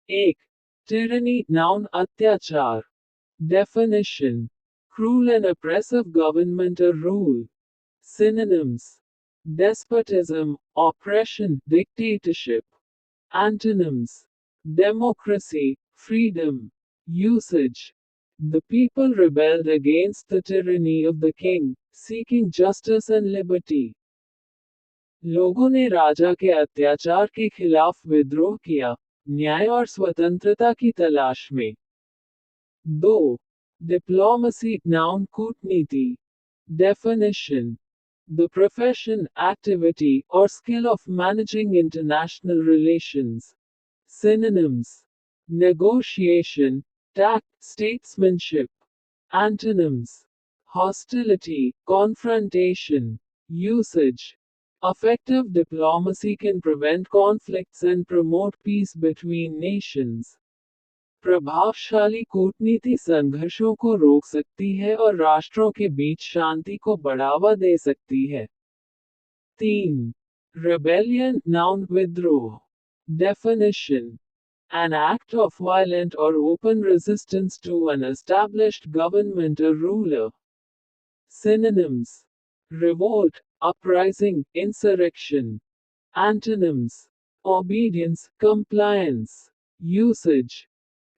1. Tyranny, noun अत्याचार. Definition: cruel and oppressive government or rule. Synonyms: despotism, oppression, dictatorship. Antonyms: democracy, freedom. Usage: the people rebelled against the tyranny of the king, seeking justice and liberty. लोगों ने राजा के अत्याचार के खिलाफ विद्रोह किया, न्याय और स्वतंत्रता की तलाश में. 2. Diplomacy, noun कूटनीति. Definition: the profession, activity, or skill of managing international relations. Synonyms: negotiation, tact, statesmanship. Antonyms: hostility, confrontation. Usage: effective diplomacy can prevent conflicts and promote peace between nations. प्रभावशाली कूटनीति संघर्षों को रोक सकती है और राष्ट्रों के बीच शांति को बढ़ावा दे सकती है. 3. Rebellion, noun विद्रोह. Definition: an act of violent or open resistance to an established government or ruler. Synonyms: revolt, uprising, insurrection. Antonyms: obedience, compliance. Usage: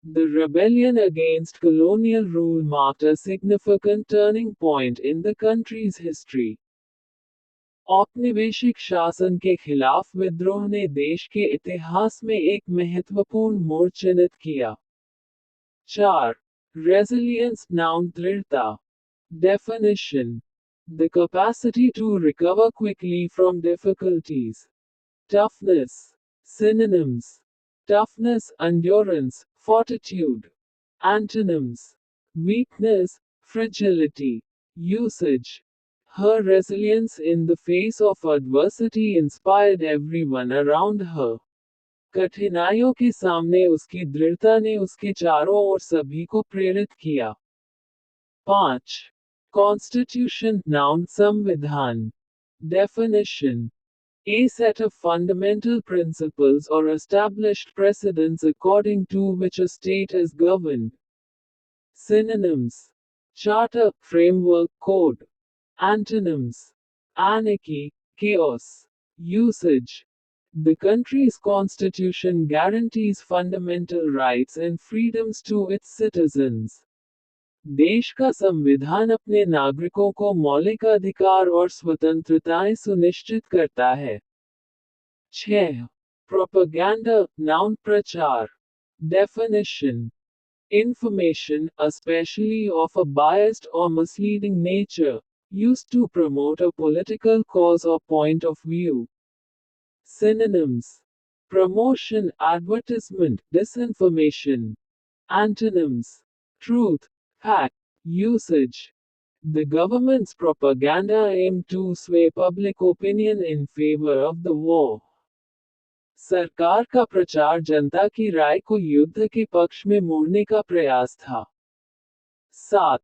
the rebellion against colonial rule marked a significant turning point in the country's history. औपनिवेशिक शासन के खिलाफ विद्रोह ने देश के इतिहास में एक महत्वपूर्ण मोड़ चिन्हित किया. 4. Resilience, noun दृढ़ता. Definition: the capacity to recover quickly from difficulties. Toughness. Synonyms: toughness, endurance, fortitude. Antonyms: weakness, fragility. Usage: her resilience in the face of adversity inspired everyone around her. कठिनाइयों के सामने उसकी दृढ़ता ने उसके चारों ओर सभी को प्रेरित किया. 5. Constitution, noun संविधान. Definition: a set of fundamental principles or established precedents according to which a state is governed. Synonyms: charter, framework, code. Antonyms: anarchy, chaos. Usage: the country's constitution guarantees fundamental rights and freedoms to its citizens. देश का संविधान अपने नागरिकों को मौलिक अधिकार और स्वतंत्रताएं सुनिश्चित करता है. 6. Propaganda, noun प्रचार. Definition: information, especially of a biased or misleading nature, used to promote a political cause or point of view. Synonyms: promotion, advertisement, disinformation. Antonyms: truth, fact. Usage: the government's propaganda aimed to sway public opinion in favor of the war. सरकार का प्रचार जनता की राय को युद्ध के पक्ष में मोड़ने का प्रयास था. 7.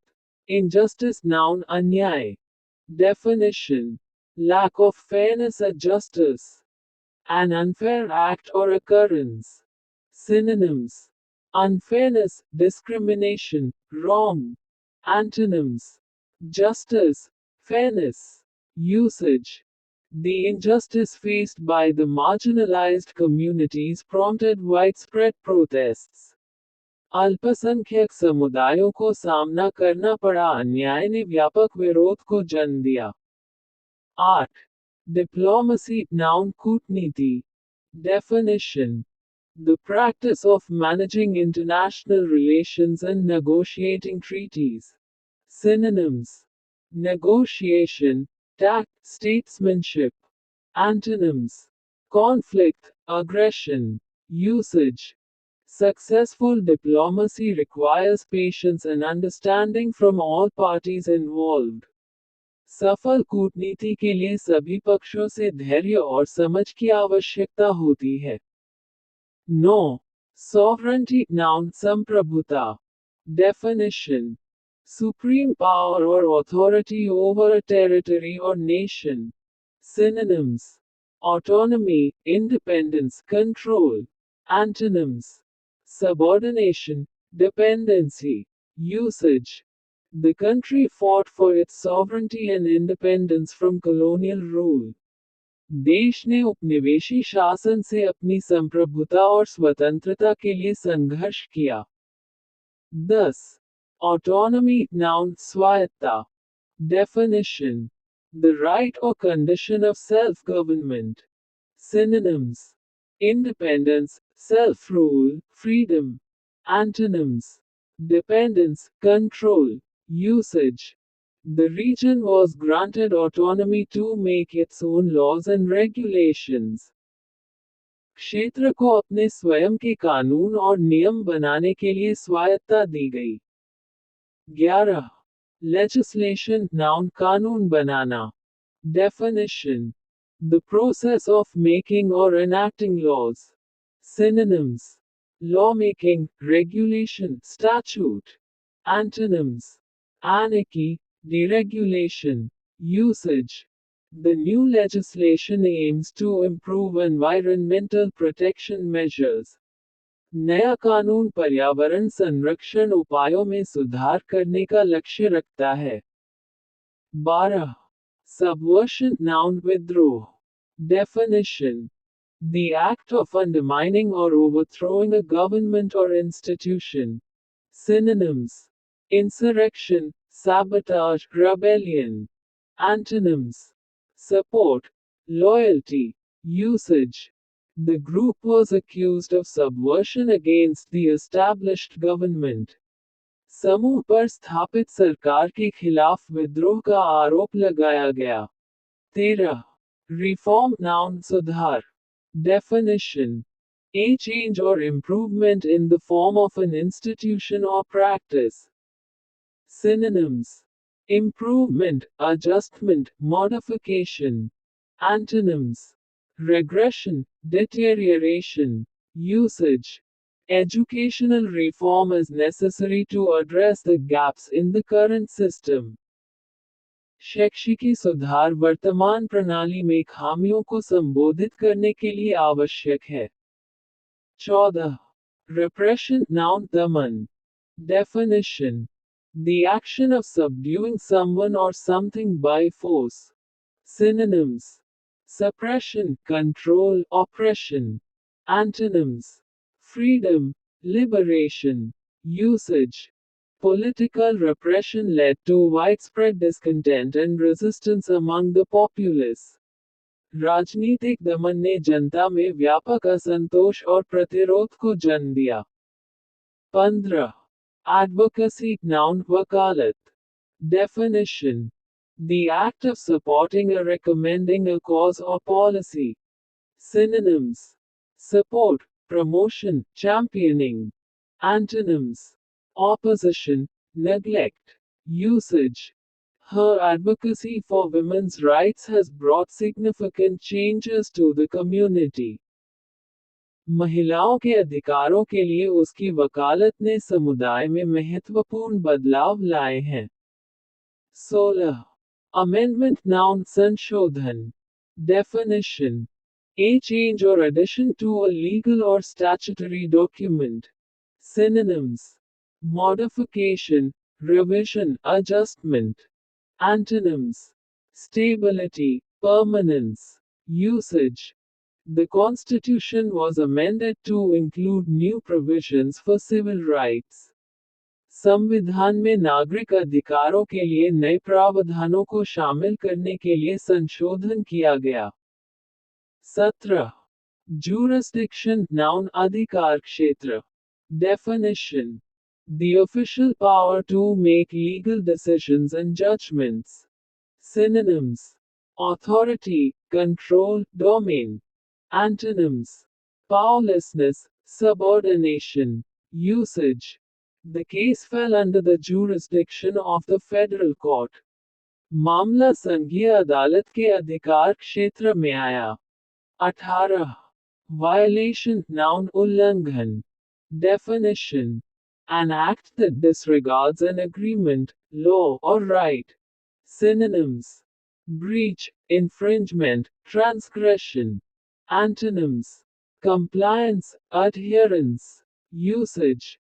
Injustice, noun अन्याय. Definition: lack of fairness or justice. An unfair act or occurrence. Synonyms: unfairness, discrimination, wrong. Antonyms: justice, fairness. Usage: the injustice faced by the marginalized communities prompted widespread protests. अल्पसंख्यक समुदायों को सामना करना पड़ा अन्याय ने व्यापक विरोध को जन्म दिया. 8. Diplomacy, noun कूटनीति. Definition: the practice of managing international relations and negotiating treaties. Synonyms: negotiation, tact, statesmanship. Antonyms: conflict, aggression. Usage: successful diplomacy requires patience and understanding from all parties involved. सफल कूटनीति के लिए सभी पक्षों से धैर्य और समझ की आवश्यकता होती है. 9. Sovereignty, noun संप्रभुता. Definition: supreme power or authority over a territory or nation. Synonyms: autonomy, independence, control. Antonyms: subordination, dependency, usage. The country fought for its sovereignty and independence from colonial rule. देश ने उपनिवेशी शासन से अपनी संप्रभुता और स्वतंत्रता के लिए संघर्ष किया। 10. Autonomy, noun, स्वायत्ता. Definition: the right or condition of self-government. Synonyms: independence, self-rule, freedom. Antonyms: dependence, control, usage. The region was granted autonomy to make its own laws and regulations. क्षेत्र को अपने स्वयं के कानून और नियम बनाने के लिए स्वायत्ता दी गई। 11. Legislation, noun, कानून बनाना. Definition: the process of making or enacting laws. Synonyms: lawmaking, regulation, statute. Antonyms: anarchy, deregulation, usage. The new legislation aims to improve environmental protection measures. नया कानून पर्यावरण संरक्षण उपायों में सुधार करने का लक्ष्य रखता है। 12. Subversion, noun, विद्रोह. Definition: the act of undermining or overthrowing a government or institution. Synonyms: insurrection, sabotage, rebellion. Antonyms: support, loyalty, usage. The group was accused of subversion against the established government. समूह पर स्थापित सरकार के खिलाफ विद्रोह का आरोप लगाया गया। 13. Reform, noun, सुधार. Definition: a change or improvement in the form of an institution or practice. Synonyms: improvement, adjustment, modification. Antonyms: regression, deterioration, usage. Educational reform is necessary to address the gaps in the current system. शैक्षिकी सुधार वर्तमान प्रणाली में खामियों को संबोधित करने के लिए आवश्यक है। 14. Repression, noun, Daman. Definition: the action of subduing someone or something by force. Synonyms: suppression, control, oppression. Antonyms: freedom, liberation, usage. Political repression led to widespread discontent and resistance among the populace. राजनीतिक दमन ने जनता में व्यापक असंतोष और प्रतिरोध को जन्म दिया। 15. Advocacy, noun, वकालत. Definition: the act of supporting or recommending a cause or policy. Synonyms: support, promotion, championing. Antonyms: opposition, neglect, usage. Her advocacy for women's rights has brought significant changes to the community. महिलाओं के अधिकारों के लिए उसकी वकालत ने समुदाय में महत्वपूर्ण बदलाव लाए हैं। 16. Amendment, noun, संशोधन. Definition: a change or addition to a legal or statutory document. Synonyms: modification, revision, adjustment. Antonyms: stability, permanence, usage. The Constitution was amended to include new provisions for civil rights. संविधान में नागरिक अधिकारों के लिए नए प्रावधानों को शामिल करने के लिए संशोधन किया गया। 17. Jurisdiction, noun, अधिकार क्षेत्र. Definition: the official power to make legal decisions and judgments. Synonyms: authority, control, domain. Antonyms: powerlessness, subordination, usage. The case fell under the jurisdiction of the federal court. मामला संघीय अदालत के अधिकार क्षेत्र में आया। 18. Violation, noun, उल्लंघन. Definition: an act that disregards an agreement, law, or right. Synonyms: breach, infringement, transgression. Antonyms: compliance, adherence, Usage.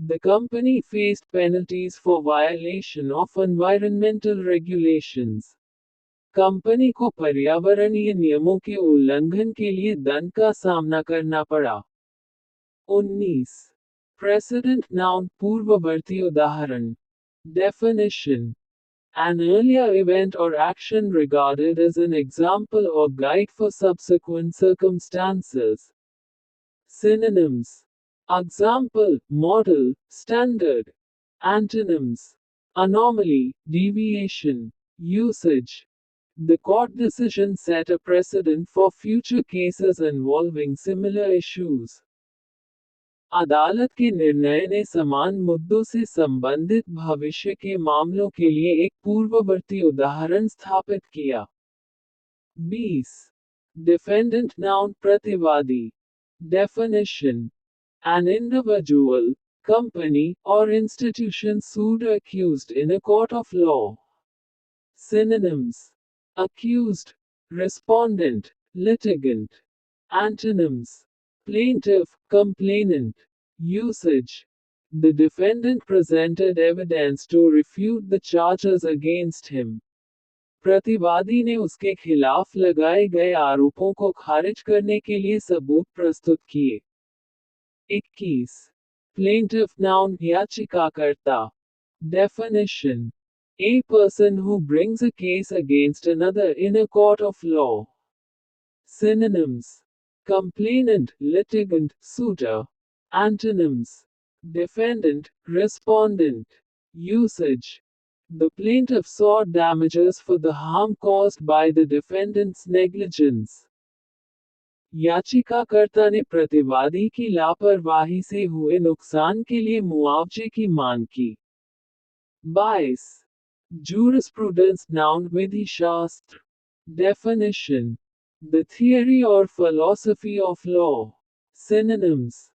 The company faced penalties for violation of environmental regulations. Company को पर्यावरणीय नियमों के उल्लंघन के लिए दंड का सामना करना पड़ा। 19. Precedent noun पूर्ववर्ती उदाहरण. Definition. An earlier event or action regarded as an example or guide for subsequent circumstances. Synonyms. Example, model, standard. Antonyms. Anomaly, deviation. Usage. The court decision set a precedent for future cases involving similar issues. अदालत के निर्णय ने समान मुद्दों से संबंधित भविष्य के मामलों के लिए एक पूर्ववर्ती उदाहरण स्थापित किया। 20. Defendant noun प्रतिवादी. Definition. An individual, company, or institution sued or accused in a court of law. Synonyms. Accused, respondent, litigant. Antonyms. Plaintiff, complainant. Usage. The defendant presented evidence to refute the charges against him. प्रतिवादी ने उसके खिलाफ लगाए गए आरोपों को खारिज करने के लिए सबूत प्रस्तुत किए। 21. Plaintiff noun याचिकाकर्ता. Definition. A person who brings a case against another in a court of law. Synonyms. Complainant, litigant, suitor. Antonyms. Defendant, respondent. Usage. The plaintiff sought damages for the harm caused by the defendant's negligence. याचिकाकर्ता ने प्रतिवादी की लापरवाही से हुए नुकसान के लिए मुआवजे की मांग की। 22. Jurisprudence noun विधि शास्त्र. Definition. The theory or philosophy of law. Synonyms.